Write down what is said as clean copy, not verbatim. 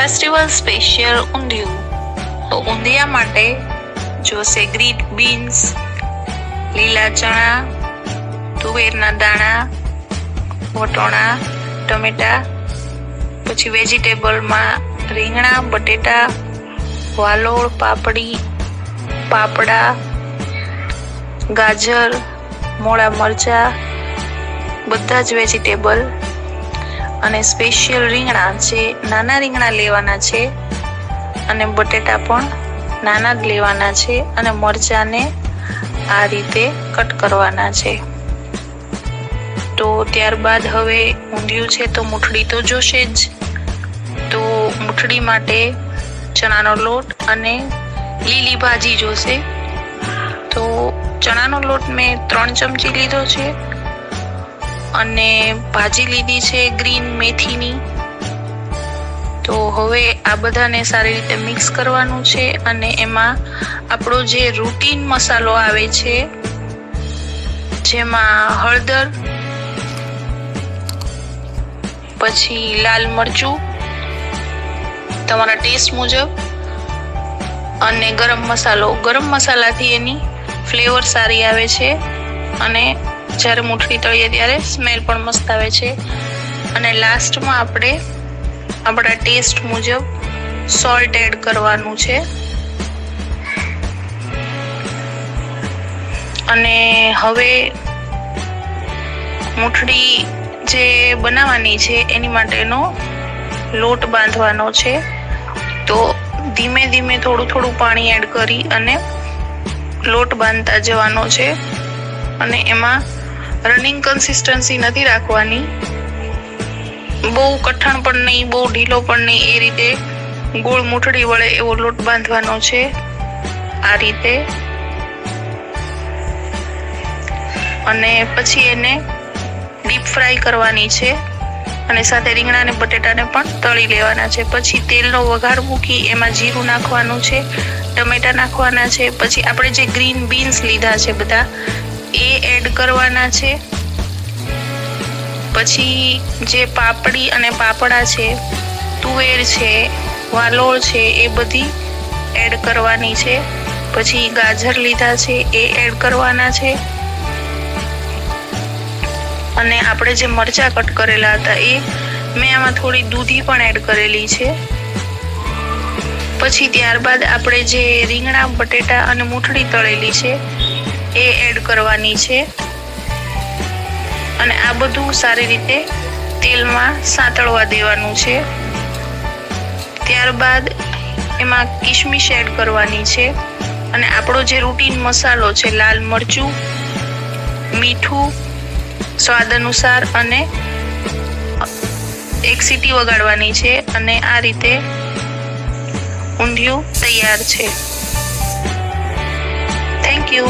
Festival special ઊંધિયું. તો ઊંધિયા માટે જોશે ગ્રીન બીન્સ, લીલા ચણા, તુવેરના દાણા, વટોણા, ટમેટા, પછી વેજીટેબલમાં રીંગણા, બટેટા, વાલોળ, પાપડી, પાપડા, ગાજર, મોળા મરચા, બધા જ વેજીટેબલ અને સ્પેશિયલ રીંગણા જે નાના રીંગણા લેવાના છે અને બટેટા પણ નાના જ લેવાના છે અને મરચાને આ રીતે કટ કરવાના છે. તો ત્યારબાદ હવે ઊંધિયું છે તો મૂઠડી તો જોશે જ. તો મૂઠડી માટે ચણાનો લોટ અને લીલી ભાજી જોશે. તો ચણાનો લોટ મેં 3 ચમચી લીધો છે અને ભાજી લીધી છે ગ્રીન મેથીની. તો હવે આ બધાને સારી રીતે મિક્સ કરવાનું છે અને એમાં આપણો જે રૂટીન મસાલો આવે છે જેમાં હળદર, પછી લાલ મરચું તમારા ટેસ્ટ મુજબ અને ગરમ મસાલો. ગરમ મસાલાથી એની ફ્લેવર સારી આવે છે અને જ્યારે મૂઠડી તળીએ ત્યારે સ્મેલ પણ મસ્ત આવે છે. અને લાસ્ટમાં આપણે આપણા ટેસ્ટ મુજબ સોલ્ટ એડ કરવાનું છે. અને હવે મૂઠડી જે બનાવવાની છે એની માટેનો લોટ બાંધવાનો છે. તો ધીમે ધીમે થોડું થોડું પાણી એડ કરી અને લોટ બાંધતા જવાનો છે. અને એમાં રનિંગ કન્સિસ્ટન્સી નથી રાખવાની, બહુ કઠણ પણ નહીં, બહુ ઢીલો પણ નહીં, એ રીતે ગોળ મૂઠડી વળે એવો લોટ બાંધવાનો છે આ રીતે. અને પછી એને ડીપ ફ્રાય કરવાની છે અને સાથે રીંગણા અને બટેટાને પણ તળી લેવાના છે. પછી તેલનો વઘાર મૂકી એમાં જીરું નાખવાનું છે, ટમેટા નાખવાના છે, પછી આપણે જે ગ્રીન બીન્સ લીધા છે બધા એ એડ કરવાના છે. પછી જે પાપડી અને પાપડા છે, તુવેર છે, વાલોળ છે એ બધી એડ કરવાની છે. પછી ગાજર લીધા છે એ એડ કરવાના છે અને આપણે જે મરચા કટ કરેલા હતા એ મેં આમાં થોડી દૂધી પણ એડ કરેલી છે. પછી ત્યારબાદ આપણે જે રીંગણા, બટેટા અને મૂઠડી તળેલી છે એ એડ કરવાની છે અને આ બધું સારી રીતે તેલમાં સાંતળવા દેવાનું છે. ત્યારબાદ એમાં કિશમિશ એડ કરવાની છે અને આપણો જે રૂટીન મસાલો છે લાલ મરચું, મીઠું સ્વાદ અનુસાર અને 1 સીટી વગાડવાની છે અને આ રીતે ઊંધિયું તૈયાર છે. Thank you.